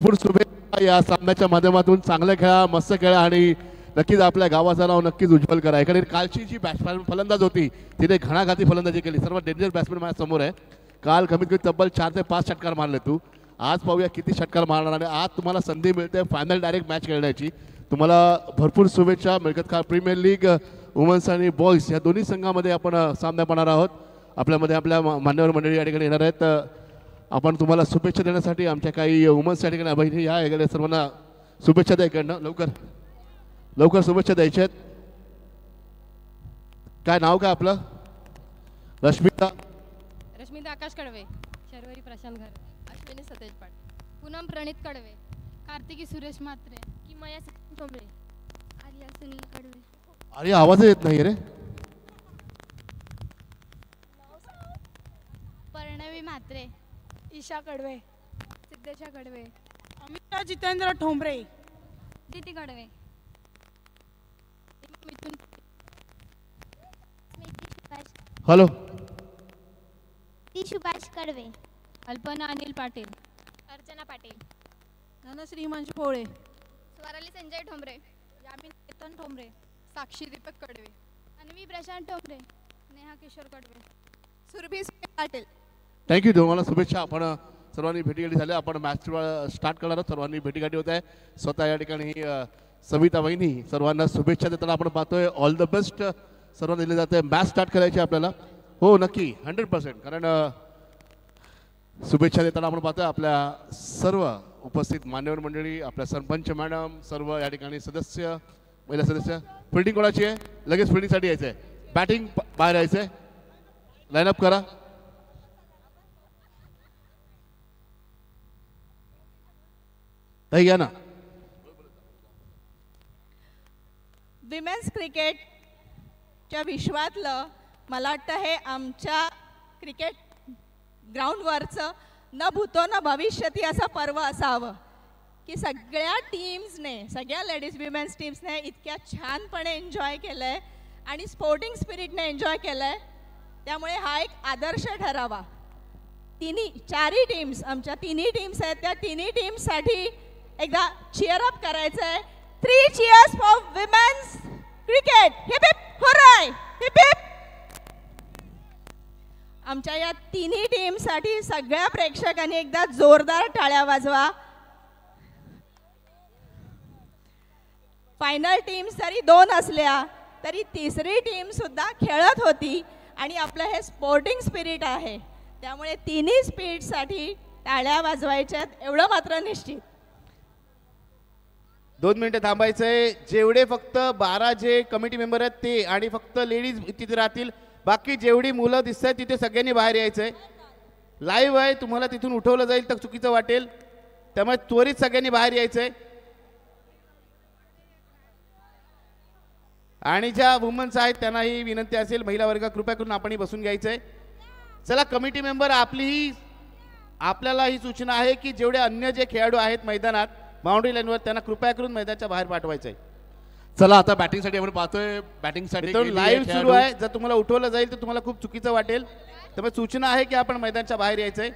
भरपूर शुभेच्छा या सामन्याच्या माध्यमातून. चांगलं खेळा, मस्त खेळा आणि नक्कीच आपल्या गावाचं नाव नक्कीच उज्ज्वल करा. इकडे कालची जी बॅट्समॅन फलंदाज होती तिने घणाघाती फलंदाजी केली. सर्व डेंजर बॅट्समॅन माझ्या समोर आहे. काल कमीत कमी तब्बल 4 ते 5 षटकार मारले तू. आज पाहूया किती षटकार मारणार आणि आज तुम्हाला संधी मिळते फायनल डायरेक्ट मॅच खेळण्याची. तुम्हाला भरपूर शुभेच्छा. मिळकत खान प्रीमियर लीग वुमन्स आणि बॉईज या दोन्ही संघामध्ये आपण सामना पाहणार आहोत. आपल्यामध्ये आपल्या मान्यवर मंडळी या ठिकाणी येणार आहेत. आपण तुम्हाला शुभेच्छा देण्यासाठी आमच्या काही वुमन्स या ठिकाणी बहिणी या इकडे सर्वांना शुभेच्छा द्या. इकडनं लवकर लवकर शुभेच्छा द्यायच्या आहेत. काय नाव काय आपलं? रश्मिता आकाश कडवे, शर्वरी प्रशांत घर, अश्विनी सतेज पाट, पूनम प्रणित कडवे, कार्तिकी सुरेश म्हात्रे, किमया ठोंबरे, आर्या सुनील कडवे. अरे आवाज येत नाही रे. पर्णवी म्हात्रे, ईशा कडवे, सिद्धेशा कडवे, अमिता जितेंद्र ठोंबरे, दिती कडवे, मिथुन, हॅलो सुभाष कडवे, अल्पना अनिल पाटील, अर्चना पाटील, धनश्री मंजू पोळे, स्वराली संजय ठोंबरे, यामिन केतन ठोंबरे, साक्षी दीपक कडवे, अन्वी प्रशांत ठोंबरे, नेहा किशोर कडवे, सुरभी पाटील. थँक्यू. तुम्हाला शुभेच्छा. आपण सर्वांनी भेटीगाठी झाल्या. आपण मॅच स्टार्ट करणार आहोत. सर्वांनी भेटीगाठी होत आहे. स्वतः या ठिकाणी सविता वहिनी सर्वांना शुभेच्छा देताना आपण पाहतोय. ऑल द बेस्ट सर्वांना दिले जाते. मॅच स्टार्ट करायची आपल्याला. हो नक्की 100%. कारण शुभेच्छा देताना आपण पाहतोय आपल्या सर्व उपस्थित मान्यवर मंडळी, आपल्या सरपंच मॅडम, सर्व या ठिकाणी सदस्य, महिला सदस्य. फिल्डिंग कोणाची आहे? लगेच फिल्डिंगसाठी यायचं आहे. बॅटिंग बाहेर यायचं आहे. लाईनअप करा. घ्या ना. विमेन्स क्रिकेटच्या विश्वातलं मला वाटतं हे आमच्या क्रिकेट ग्राउंडवरचं न भूतो न भविष्यती असं पर्व असावं की सगळ्या टीम्सने, सगळ्या लेडीज विमेन्स टीम्सने इतक्या छानपणे एन्जॉय केलं आहे आणि स्पोर्टिंग स्पिरिटने एन्जॉय केलं आहे. त्यामुळे हा एक आदर्श ठरावा. चारही टीम्स, आमच्या तिन्ही टीम्स आहेत, त्या तिन्ही टीम्ससाठी एकदा चिअर अप करायचं आहे. 3 cheers for women's cricket. Hip hip hurray, hip hip. आमच्या या तिन्ही टीमसाठी सगळ्या प्रेक्षकांनी एकदा जोरदार टाळ्या वाजवा. फायनल टीम्स जरी 2 असल्या तरी तिसरी टीम सुद्धा खेळत होती आणि आपलं हे स्पोर्टिंग स्पिरिट आहे. त्यामुळे तिन्ही स्पीडसाठी टाळ्या वाजवायच्यात एवढं मात्र निश्चित. 2 मिनिटं थांबायचंय. जेवढे फक्त 12 जे कमिटी मेंबर आहेत ते आणि फक्त लेडीज तिथे राहतील. बाकी जेवढी मुलं दिसत आहेत तिथे सगळ्यांनी बाहेर यायचंय. लाईव्ह आहे, तुम्हाला तिथून उठवलं जाईल तर चुकीचं वाटेल. त्यामुळे त्वरित सगळ्यांनी बाहेर यायचंय. आणि ज्या वुमन्स आहेत त्यांना ही विनंती असेल, महिला वर्ग कृपया करून आपणही बसून घ्यायचंय. चला कमिटी मेंबर, आपल्याला ही सूचना आहे की जेवढे अन्य जे खेळाडू आहेत मैदानात बाउंड्री लाईनवर त्यांना कृपया करून मैदानाच्या बाहेर पाठवायचंय. चला आता बॅटिंगसाठी आपण पाहतोय. बॅटिंगसाठी लाईव्ह सुरू आहे. जर तुम्हाला उठवलं जाईल तर तुम्हाला खूप चुकीचं वाटेल. त्यामुळे सूचना आहे की आपण मैदानाच्या बाहेर यायचंय.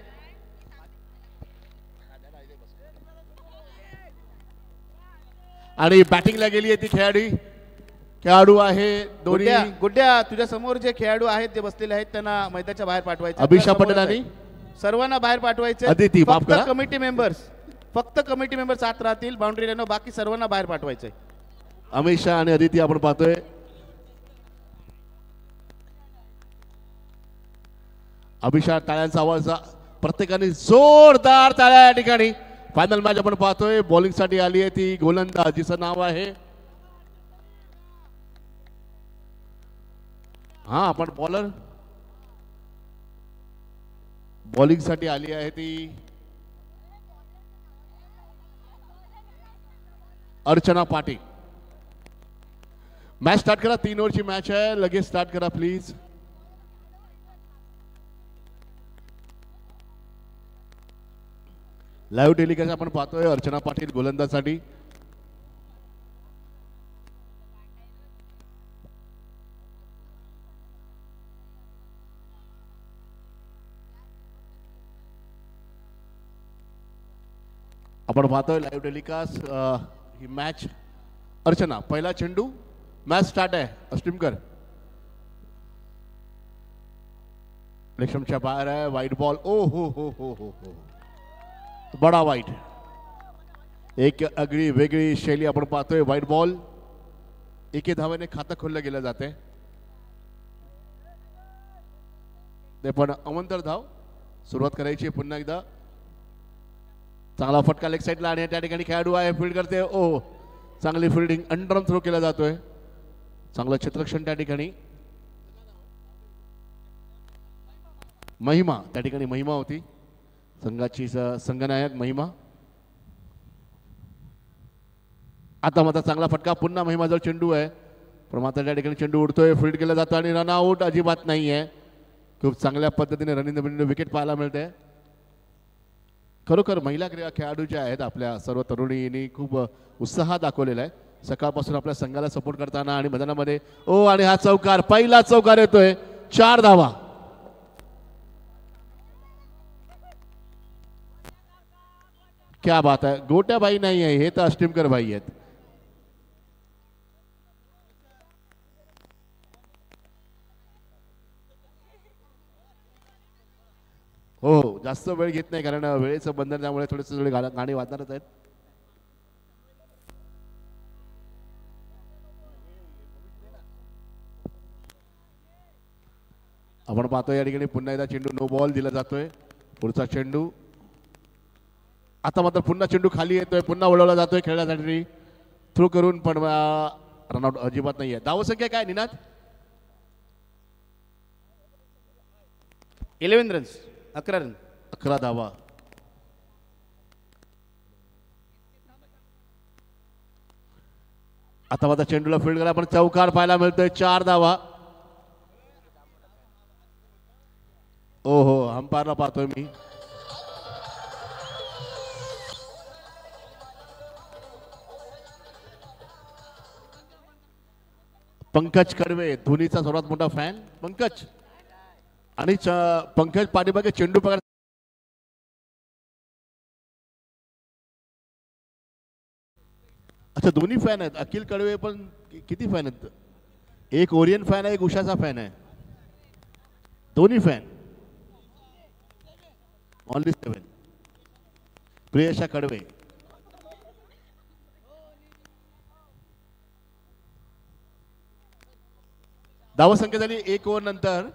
आणि बॅटिंगला गेली आहे ती खेळाडू आहे दोन्ही. गुड्ड्या तुझ्या समोर जे खेळाडू आहेत जे बसलेले आहेत त्यांना मैदानाच्या बाहेर पाठवायचं. अभिषा पटेल आणि सर्वांना बाहेर पाठवायचे. अदिती, माफ करा. फक्त कमिटी मेंबर्स आत राहतील बाउंड्री लाईनवर. बाकी सर्वांना बाहेर पाठवायचंय. अमिषा आणि अदिती आपण पाहतोय. अभिषा टाळ्यांचा आवाज, प्रत्येकाने जोरदार टाळ्या या ठिकाणी. फायनल मॅच आपण पाहतोय. बॉलिंग साठी आली आहे ती गोलंदाज जिचं नाव आहे, हा आपण बॉलिंग साठी आली आहे ती अर्चना पाटील. मॅच स्टार्ट करा. 3 ओव्हरची मॅच आहे. लगेच स्टार्ट करा प्लीज. लाईव्ह टेलिकास्ट आपण पाहतोय. अर्चना पाटील गोलंदाजसाठी. आपण पाहतोय लाईव्ह टेलिकास्ट ही मॅच. अर्चना पहिला चेंडू, मॅच स्टार्ट आहे. अस्टिमकर लेक्शमच्या बाहेर आहे. वाईट बॉल. ओ हो हो हो हो हो, बडा वाईट. एक आगळी वेगळी शैली आपण पाहतोय. वाईट बॉल. एके धावेने खातं खोललं गेलं जाते. ते पण अवंतर धाव. सुरुवात करायची पुन्हा एकदा. चांगला फटका लेग साईडला आणि त्या ठिकाणी खेळाडू आहे, फील्ड करते. ओ चांगली फिल्डिंग. अंडरम थ्रो केला जातोय. चांगलं क्षेत्ररक्षण त्या ठिकाणी. महिमा त्या ठिकाणी महिमा होती संघाची संघनायक महिमा. आता मात्र चांगला फटका. पुन्हा महिमाजवळ चेंडू आहे, पण मात्र त्या ठिकाणी चेंडू उडतोय, फील्ड केला जातो आणि रन आउट अजिबात नाही आहे. खूप चांगल्या पद्धतीने रनिंग विकेट पाहायला मिळते. खरोखर महिला खेळाडू ज्या आहेत आपल्या सर्व तरुणींनी खूप उत्साह दाखवलेला आहे सकाळपासून आपल्या संघाला सपोर्ट करताना आणि मैदानामध्ये. ओ आणि हा चौकार, पहिला चौकार येतोय. 4 धावा. क्या बात आहे. गोट्याबाई नाही आहे, हे तर अस्टिमकर बाई आहेत. हो हो, जास्त वेळ घेत नाही कारण वेळेचं बंधन, त्यामुळे थोडेसे गाणी वाजणारच आहेत. आपण पाहतोय या ठिकाणी पुन्हा एकदा चेंडू नो बॉल दिला जातोय. पुढचा चेंडू. आता मात्र पुन्हा चेंडू खाली येतोय, पुन्हा वळवला जातोय खेळण्यासाठी थ्रो करून, पण रनआउट अजिबात नाहीये. धावसंख्या काय निनाद? 11 रन्स, 11 रन, 11 धावा. आता मात्र चेंडूला फील्ड करा, पण चौकार पाहायला मिळतोय. 4 धावा. ओ हो, अंपायरला पाहतोय मी. पंकज कडवे, धोनीचा सर्वात मोठा फॅन पंकज. आणि पंकज पाठीमागे चेंडू पकड. अच्छा, दोन्ही फॅन आहेत. अखिल कडवे पण किती फॅन आहेत? एक ओरियन फॅन आहे, एक उषाचा फॅन आहे. दोन्ही फॅन. ओनली 7. प्रियशा कडवे. धावसंख्या झाली 1 ओव्हर नंतर.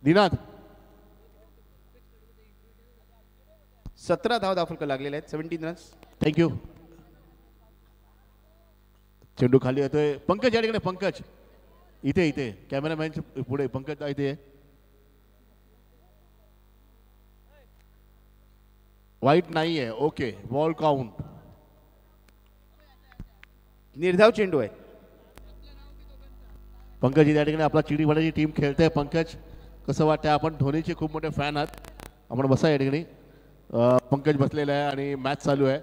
निनाद 17 धावफलक लागलेले आहेत. 17 रन्स. थँक्यू. चेंडू खाली येतोय. पंकज या ठिकाणी. पंकज इथे इथे कॅमेरामॅनच्या पुढे. पंकज इथे. वाईट नाहीये. Okay, ball count. निर्धाव चेंडू आहे. पंकज या ठिकाणी आपला चिडीवाड्याची टीम खेळते. पंकज कसं वाटतंय? आपण धोनीचे खूप मोठे फॅन आहात. आपण बसा या ठिकाणी. पंकज बसलेला आहे आणि मॅच चालू आहे.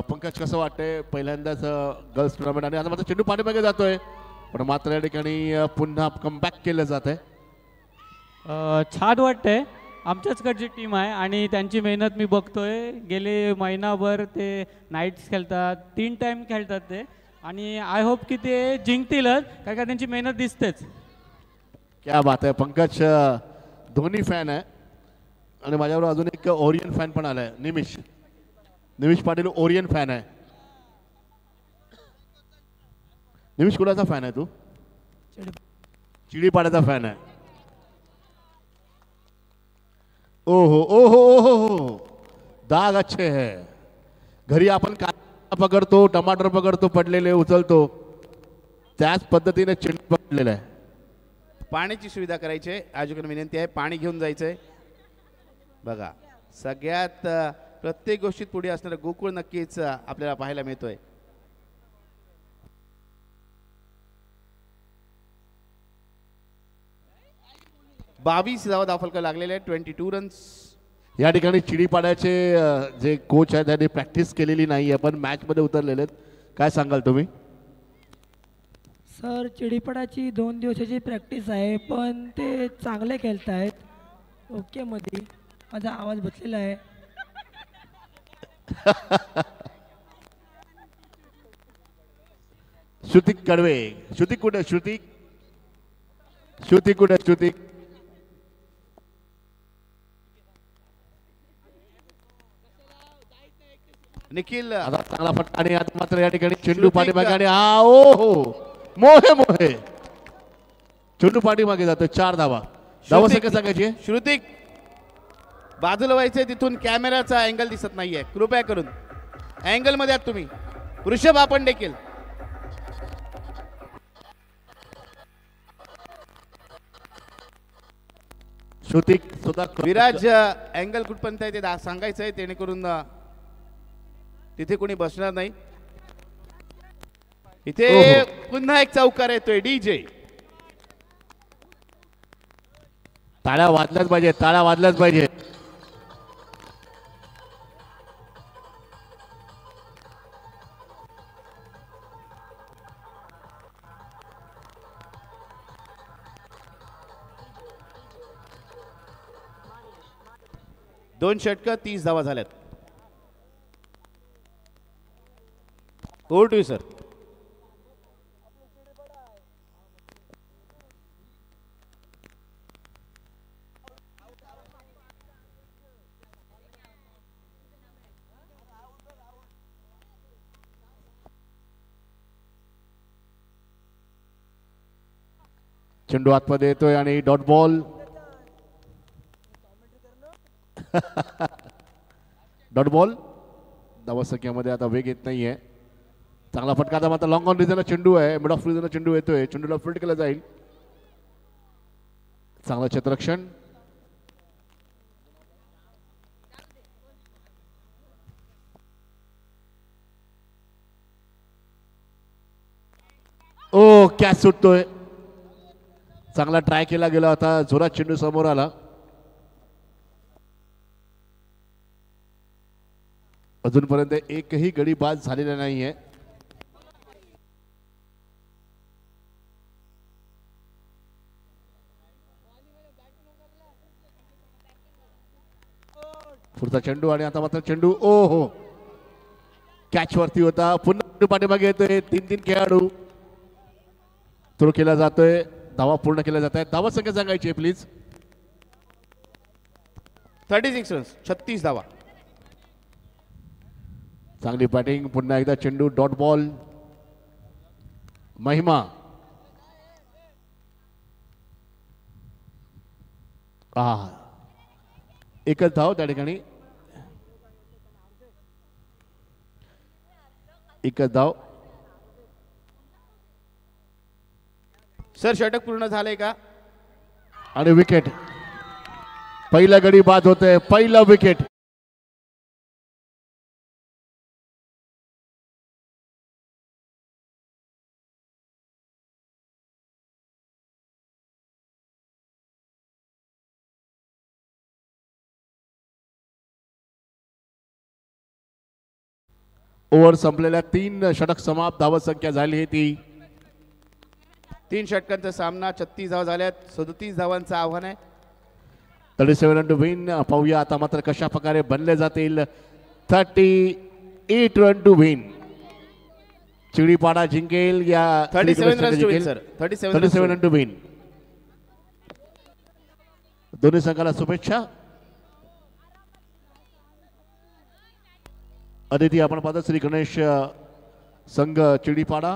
पंकज कसं वाटतंय? पहिल्यांदाच गर्ल्स टुर्नामेंट आणि आता मात्र चेंडू पाठीमागे जातोय, पण मात्र या ठिकाणी पुन्हा कमबॅक केलं जात आहे. छान वाटतंय. आमच्याचकडची टीम आहे आणि त्यांची मेहनत मी बघतोय. गेले महिनाभर ते नाईट्स खेळतात, 3 टाइम खेळतात ते, आणि आय होप की ते जिंकतीलच, कारण का त्यांची मेहनत दिसतेच. क्या बात आहे. पंकज धोनी फॅन आहे आणि माझ्याबरोबर अजून एक ओरियन फॅन पण आलाय. निमिष पाटील ओरियन फॅन आहे. निमिष कुणाचा फॅन आहे तू? चिडीपाड्याचा फॅन आहे. ओहो ओहो ओहो हो, दाग अच्छे है. घरी आपण कांदा पकडतो, टमाटर पकडतो, पडलेले उचलतो, त्याच पद्धतीने चेंडू पकडलेला आहे. पाण्याची सुविधा करायची आहे. आयोजकांना विनंती आहे, पाणी घेऊन जायचंय. बघा, सगळ्यात प्रत्येक गोष्टीत पुढे असणारा गोकुळ नक्कीच आपल्याला पाहायला मिळतोय. बावीस धावफलक लागलेले आहेत. 22 रन्स. या ठिकाणी चिडीपाड्याचे जे कोच आहेत त्यांनी प्रॅक्टिस केलेली नाही आहे, पण मॅच मध्ये उतरलेले आहेत. काय सांगाल तुम्ही? सर, चिडीपाड्याची 2 दिवसाची प्रॅक्टिस आहे, पण ते चांगले खेळत आहेत. ओके मध्ये माझा आवाज बसलेला आहे. श्रुतिक कडवे. श्रुतिक कुठे? श्रुतिक श्रुतिक कुठे? श्रुतिक निखिल आता चांगला फटका आणि आता मात्र या ठिकाणी चेंडू पाठीमागे आणि हा ओ हो मोहे मोहे चेंडू पाठीमागे जातो. 4 धावा. धावा संख्या सांगायची. श्रुतिक बाजूला व्हायचंय, तिथून कॅमेराचा अँगल दिसत नाहीये, कृपया करून अँगल मध्ये आहात तुम्ही. ऋषभ आपण देखील श्रुतिक सुद्धा विराज अँगल कुठपर्यंत आहे ते सांगायचं आहे, जेणेकरून तिथे कोणी बसणार नाही. इथे पुन्हा एक चौकार येतोय. डीजे टाळ्या वाजल्याच पाहिजे. टाळ्या वाजल्याच पाहिजे. दोन षटकं 30 धावा झाल्यात. Over to you sir. चेंडू आतमध्ये येतोय आणि डॉट बॉल. Dot ball. धावा संख्येमध्ये आता वेग येत नाहीये. चांगला फटका. आता मात्र लॉंग ऑन रिझनला चेंडू आहे. मिड ऑफ रिझनला चेंडू येतोय. चेंडूला फील्ड केला जाईल. चांगलं क्षेत्ररक्षण. ओ कॅच सुटतोय. चांगला ट्राय केला गेला होता. जोरात चेंडू समोर आला. अजूनपर्यंत एकही गडी बाद झालेला नाहीये. पुढचा चेंडू आणि आता मात्र चेंडू ओ हो कॅच वरती होता. पुन्हा पाठीमागे येतोय. 3 खेळाडू. थ्रो केला जातोय. धावा पूर्ण केल्या जात आहेत. धावा संख्या सांगायची आहे प्लीज. 36 रन्स. 36 धावा. चांगली बॅटिंग. पुन्हा एकदा चेंडू. Dot ball. महिमा एकच धाव त्या ठिकाणी. एकच धाव. सर षटक पूर्ण झालंय का? आणि विकेट. पहिला गडी बाद होतोय. पहिला विकेट. ओव्हर संपलेल्या 3 षटक समाप्त. धावत संख्या झाली आहे ती 3 षटकांचा सामना. 36 धावा झाल्यात. 37 धावांचं आव्हान आहे. 37 रन टू विन. पाहूया आता मात्र कशा प्रकारे बनले जातील. 38 रन टू विन. चिडीपाडा जिंकेल या 37 run to win sir. 37 run to win. दोन्ही संघाला शुभेच्छा. अदिती आपण पाहतो श्री गणेश संघ चिडीपाडा.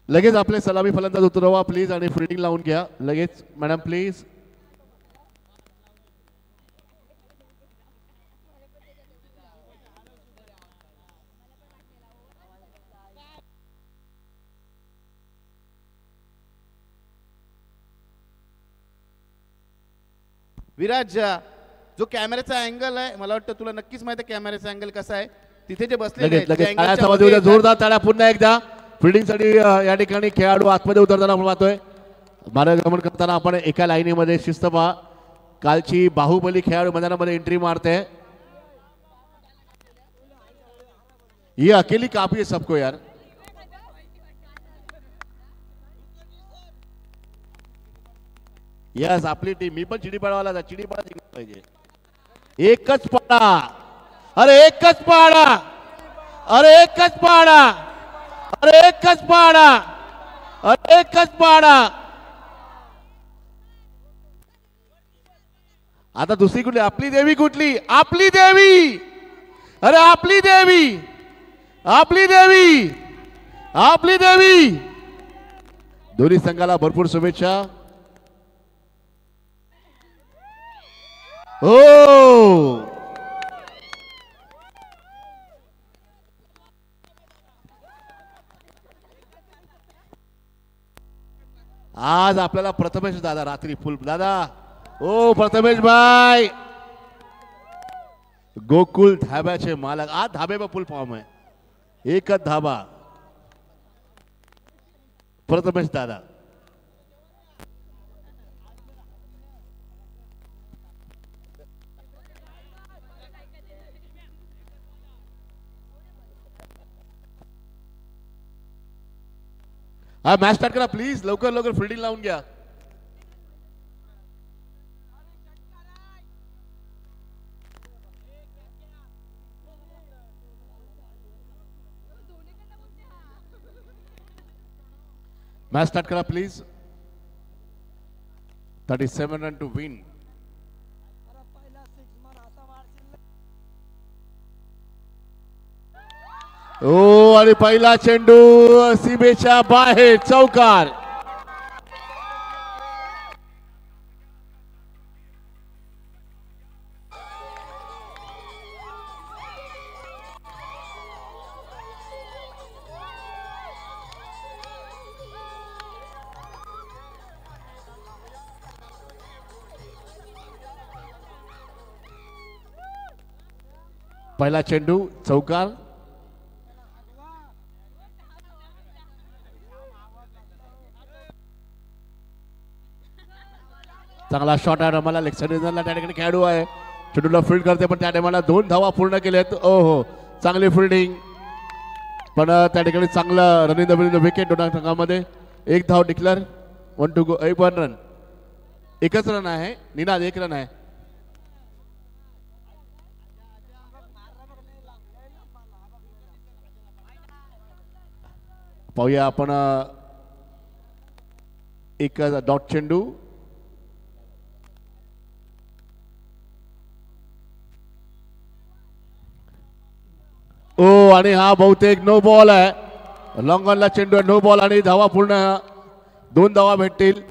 लगेच आपले सलामी फलंदाज उतरवा प्लीज आणि फिल्डिंग लावून घ्या लगेच. Madam please. विराज जो कॅमेऱ्याचा अँगल आहे, मला वाटतं तुला नक्कीच माहिती आहे कॅमेऱ्याचा अँगल कसा आहे. तिथे जे बसलेले आहेत, त्या अँगलच्या मध्ये जोरदार टाळ्या पुन्हा एकदा फिल्डिंग साठी या ठिकाणी खेळाडू आतमध्ये उतरताना आपण पाहतोय. मार्गक्रमण करताना आपण एका लाईनीमध्ये शिस्त पहा. कालची बाहुबली खेळाडू मैदानामध्ये एंट्री मारते. ये अकेली काफी है सबको यार. यस आपली टीम. मी पण चिडीपाडावाला चिडीपाडा जिंकला पाहिजे. एकच पाडा. अरे एकच पाडा. अरे एकच पाडा. अरे एकच पाडा. अरे एकच पाडा. आता दुसरी कुठली? आपली देवी कुठली? आपली देवी. अरे आपली देवी. आपली देवी. आपली देवी. दोन्ही संघाला भरपूर शुभेच्छा. हो आज आपल्याला प्रथमेश दादा रात्री फुल दादा. ओ प्रथमेश भाई गोकुल धाब्याचे मालक. आज धाबे पर फुल फॉर्म आहे. एकच धाबा. प्रथमेश दादा. हा मॅच स्टार्ट करा प्लीज. लवकर लवकर फिल्डिंग लावून घ्या. मॅच स्टार्ट करा प्लीज. 37 run to win. ओ आणि पहिला चेंडू सीमेच्या बाहेर चौकार. पहिला चेंडू चौकार. चांगला शॉट आहे. रमाला लेग साइडला त्या ठिकाणी खेळाडू आहे. चेंडूला फील्ड करते पण त्या टायमाला 2 धावा पूर्ण केल्यात. ओहो चांगली फिल्डिंग पण त्या ठिकाणी चांगलं रनिंग द विकेट. दोन संघामध्ये 1 धाव डिक्लेअर. 1 to go. 1 रन. एकच रन आहे. निनाद 1 रन आहे. पाहूया आपण एक डॉट चेंडू. ओ आणि हा बहुतेक नो बॉल आहे. लॉंग ऑनला चेंडू आहे. नो बॉल आणि धावा पूर्ण. 2 धावा भेटतील.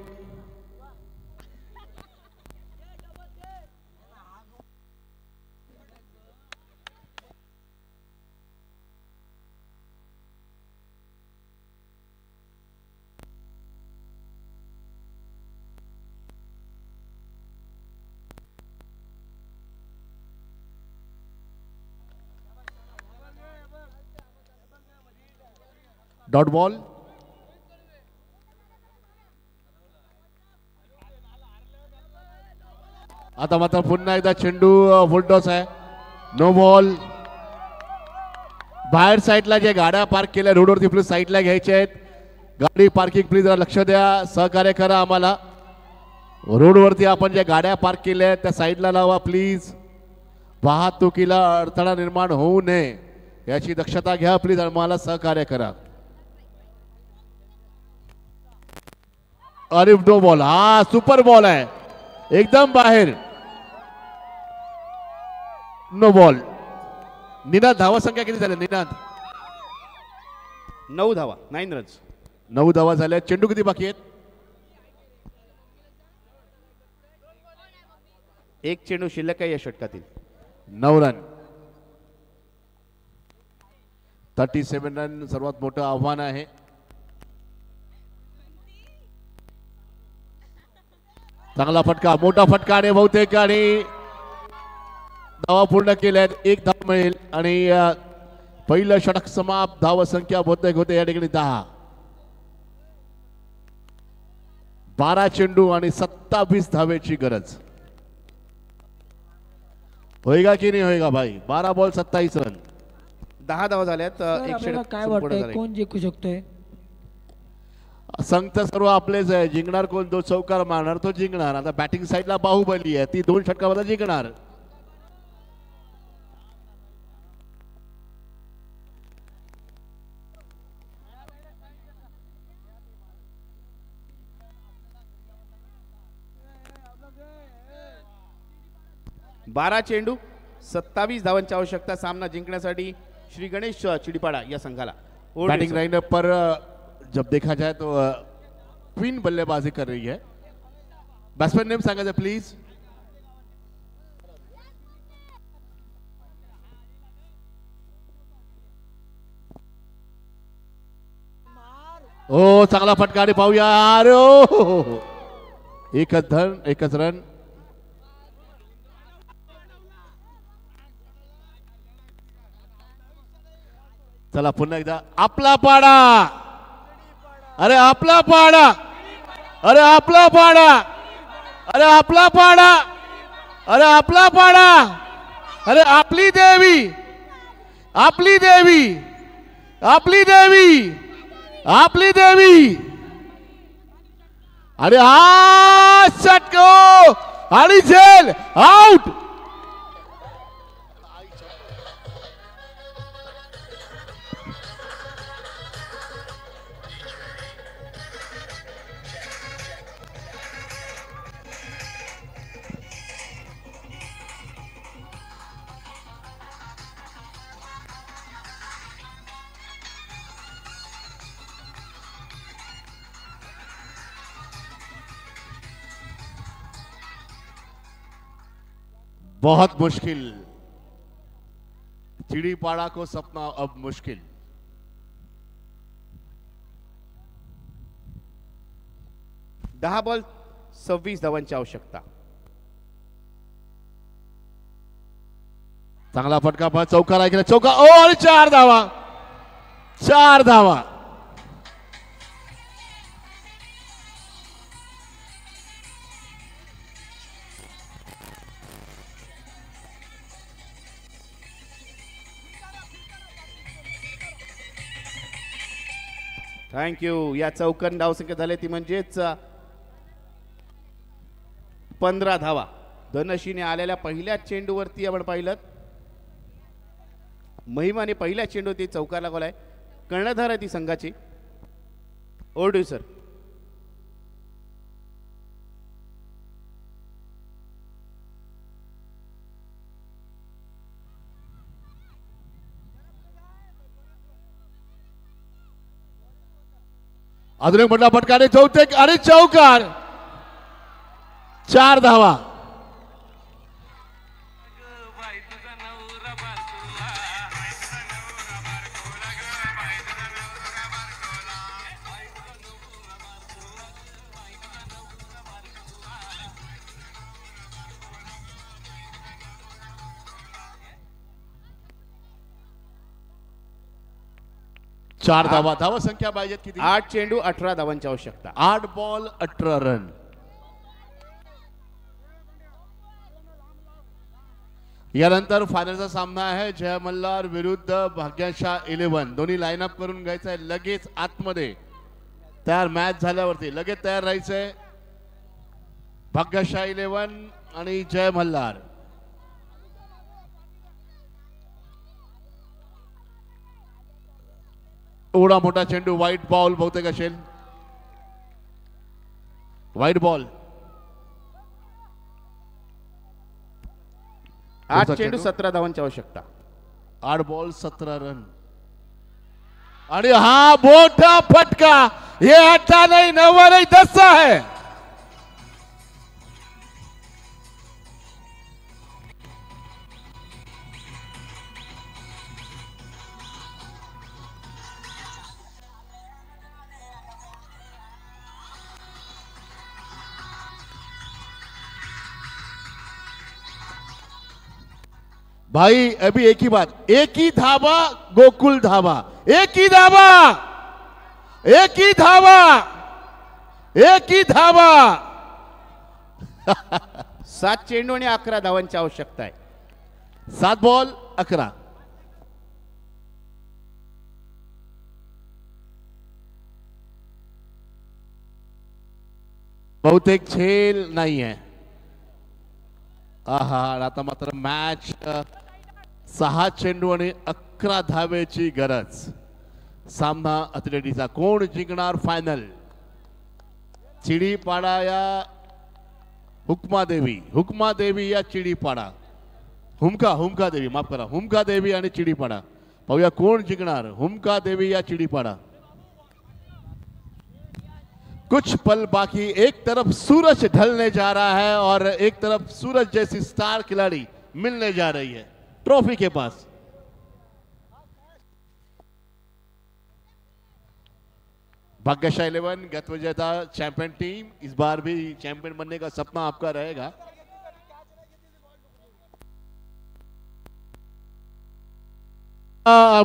Dot ball. आता मात्र पुन्हा एकदा चेंडू फुलटॉस आहे. No ball. बाहेर साईडला जे गाड्या पार्क केल्या रोडवरती प्लीज साईडला घ्यायच्या आहेत. गाडी पार्किंग प्लीज लक्ष द्या. सहकार्य करा आम्हाला. रोडवरती आपण ज्या गाड्या पार्क केल्या आहेत त्या साईडला लावा प्लीज. वाहतुकीला अडथळा निर्माण होऊ नये याची दक्षता घ्या प्लीज. आम्हाला सहकार्य करा. अरे नो बॉल. हा सुपर बॉल आहे. एकदम बाहेर. No ball. निनाद धावा संख्या किती झाल्या निनाद? 9 धावा. 9 रन्स. 9 धावा झाल्या. चेंडू किती बाकी आहेत? 1 चेंडू शिल्लक आहे या षटकातील. 9 रन. 37 रन सर्वात मोठं आव्हान आहे. चांगला फटका. मोठा फटका आणि बहुतेक आणि धावा पूर्ण केल्यात. 1 धाव मिळेल आणि पहिलं षटक समाप्त. धाव संख्या बहुतेक होते या ठिकाणी 10. 12 चेंडू आणि 27 धावेची गरज. होईगा की नाही होईगा भाई? 12 बॉल 27 रन. 10 धावा झाल्यात. सर, आपल्याला काय वाटतंय कोण जिंकू शकतोय? संघ तर सर्व आपलेच आहे. जिंकणार कोण? जो चौकार मारणार तो जिंकणार. आता बॅटिंग साईडला बाहुबली आहे, ती 2 षटकामध्ये जिंकणार. बारा चेंडू 27 धावांची आवश्यकता सामना जिंकण्यासाठी श्री गणेश चिडीपाडा या संघाला. बैटिंग लाइनअप पर जब देखा जाए तो क्वीन बल्लेबाजी कर रही है. बैट्समैन नेम सांगा प्लीज. ओ चांगला फटका आणि पाहूया. अरे ओ एकच धन एकच रन. चला पुन्हा एकदा आपला पाडा. अरे आपला पाडा. अरे आपला पाडा. अरे आपला पाडा. अरे आपला पाडा. अरे आपली देवी. आपली देवी. आपली देवी. आपली देवी. अरे हा षटको आणि झेल आउट. बहुत मुश्किल. चिड़ीपाड़ा को सपना अब मुश्किल. दहा बॉल 26 धावांची आवश्यकता. चांगला फटका पण चौकार ऐकला. चौका ओ आणि 4 धावा. 4 धावा. थँक्यू. या चौकन धावसंख्या झाली ती म्हणजेच 15 धावा. धनशीने आलेल्या पहिल्या चेंडूवरती आपण पाहिलं महिमाने पहिल्या चेंडूवरती चौकार लागवलाय. कर्णधार आहे ती संघाची. ओरडू सर. अजून एक मोठा फटका आणि चौथे आणि चौकार. 4 धावा. चार धावा. धावा संख्या पाहिजेत किती? 8 चेंडू 18 धावांची आवश्यकता. 8 बॉल 18 रन. यानंतर फायनलचा सामना आहे जय मल्हार विरुद्ध भाग्यशाह 11. दोन्ही लाईनअप करून घ्यायचं आहे लगेच आतमध्ये. तयार मॅच झाल्यावरती लगेच तयार राहायचंय. भाग्यशाह 11 आणि जय मल्हार. एवढा मोठा चेंडू. व्हाईट बॉल बहुतेक असेल. White ball. 8 चेंडू 17 धावांची आवश्यकता. 8 बॉल 17 रन. आणि हा मोठा फटका. ये 8 नहीं 9 नहीं 10 है. भाई अभी एक ही बात. एक ही धावा गोकुल धावा. एक ही धावा. एक ही धावा. एक ही धावा. 7 चेंडू आणि 11 धावांची आवश्यकता आहे. 7 बॉल 11. बहुतेक झेल नाहीये. आहा, आता मात्र मॅच 6 चेंडू आणि 11 धावेची गरज. सामना अथलेटिकचा. कोण जिंकणार फायनल? चिडीपाडा या हुकमा देवी या चिडीपाडा. हुमका देवी, माफ करा, हुमका देवी आणि चिडीपाडा. पाहूया कोण जिंकणार, हुमका देवी या चिडीपाडा. कुछ पल बाकी. एक तरफ सूरज ढलने जा रहा है और एक तरफ सूरज जैसी स्टार खिलाड़ी मिलने जा रही है ट्रॉफी के पास. भाग्यशाली 11 गत विजेता चैंपियन टीम. इस बार भी चैंपियन बनने का सपना आपका रहेगा.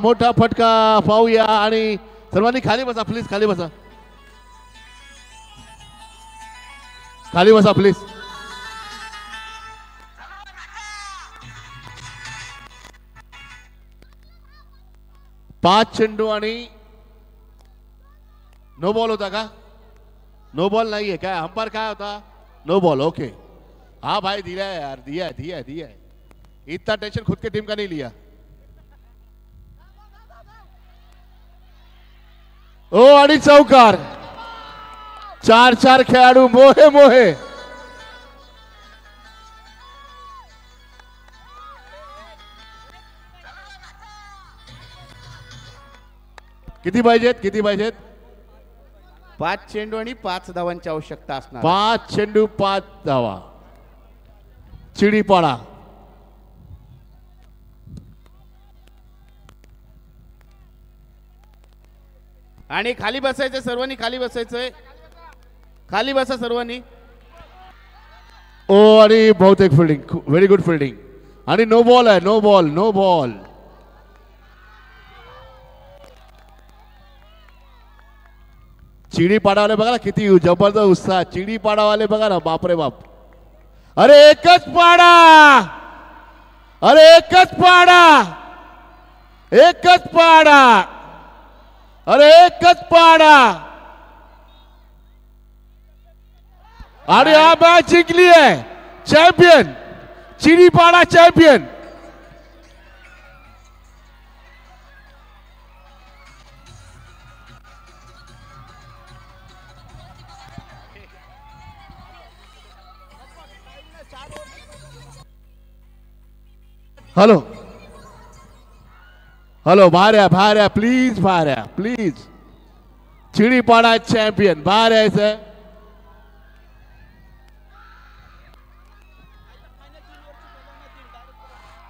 मोठा फटका पाहूया आणि सर्वांनी खाली बसा प्लीज. खाली बसा, खाली बसा प्लीज. पाच चेंडू आणि नो बॉल होता का? नो बॉल नहीं है क्या? अंपायर क्या होता? No ball. ओके. हाँ भाई दिया है यार, दिया है. इतना टेंशन खुद के टीम का नहीं लिया. ओ आणि चौकार. 4 खेळाडू मोहे. किती पाहिजेत? 5 चेंडू आणि 5 धावांची आवश्यकता असणार. 5 चेंडू 5 धावा. चिडीपाडा. आणि खाली बसायचं सर्वांनी. खाली बसायचंय. खाली बसा सर्वांनी. ओ आणि बहुतेक फिल्डिंग, व्हेरी गुड फिल्डिंग. आणि नो बॉल आहे. No ball. चिडीपाडावाले बघा ना किती जबरदस्त उत्साह. चिडीपाडावाले बघा ना, बापरे बाप. अरे एकच पाडा. आणि हा मॅच जिंकली आहे. Champion चिडीपाडा champion. हॅलो बाहेर या प्लीज. चिडीपाडा चॅम्पियन बाहेर यायचं.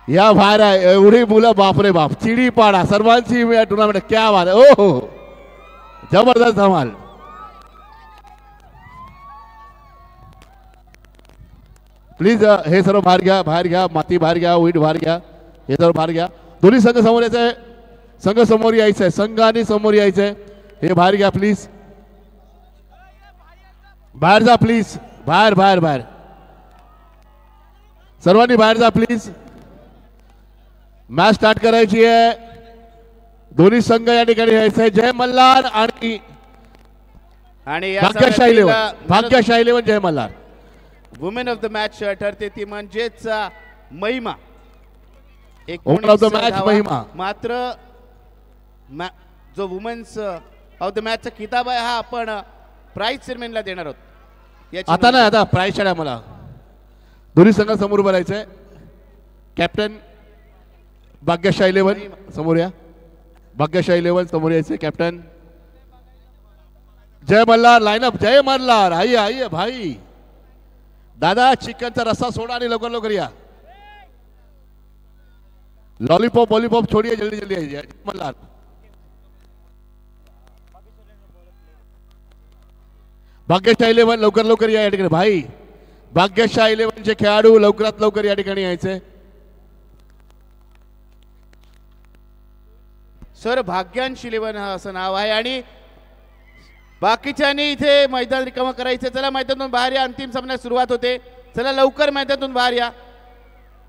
या बाहेर आहे. एवढी मुलं, बापरे बाप. चिडीपाडा सर्वांची टुर्नामेंट. क्या बात आहे. ओ हो, जबरदस्त धमाल. प्लीज हे सर्व बाहेर घ्या. माती बाहेर घ्या, वीट बाहेर घ्या. हे सर्व बाहेर घ्या. दोन्ही संघ समोर यायचंय. संघाने समोर यायचंय. हे बाहेर घ्या प्लीज. बाहेर जा प्लीज. बाहेर सर्वांनी बाहेर जा प्लीज. मॅच स्टार्ट करायची आहे. दोन्ही संघ या ठिकाणी यायचंय. जय मल्हार आणि भाग्यशाली 11 Jai Malhar. Women of the match ठरते ती म्हणजेच Mahima. Women of the match Mahima. मात्र जो वुमेन्स ऑफ द मॅचचा किताब आहे हा आपण प्राइज सेरेमनीला देणार आहोत. आता नाही, आता प्राइज आहे मला. दोन्ही संघ समोर बोलायचंय. कॅप्टन भाग्यशाली 11 समोर या. भाग्यशाली 11 समोर यायचे. कॅप्टन जय मल्हार. लाईनअप जय मल्हार. आइए भाई. दादा चिकनचा रस्सा सोडा आणि लवकर या. लॉलीपॉप छोड़िए, जल्दी आइए. मल्हार भाग्यशाली 11 लवकर या ठिकाणी. भाई भाग्यशाली 11 चे खेळाडू लवकरात लवकर या ठिकाणी यायचे. सर भाग्यांशी 11 असं नाव आहे. आणि बाकीच्यांनी इथे मैदान रिकामा करायचं. चला मैदानातून बाहेर या. अंतिम सामन्यास सुरुवात होते. चला लवकर मैदानातून बाहेर या.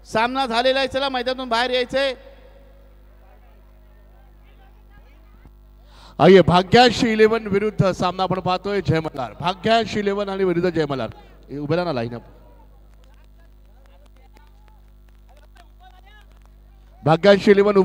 सामना झालेला आहे. चला मैदानातून बाहेर यायचंय. आइए भाग्यांश 11 विरुद्ध सामना आपण पाहतोय जय मल्हार. भाग्यांश 11 आणि विरुद्ध जय मल्हार. उभे राहा ना लाईन अप. भाग्यांश 11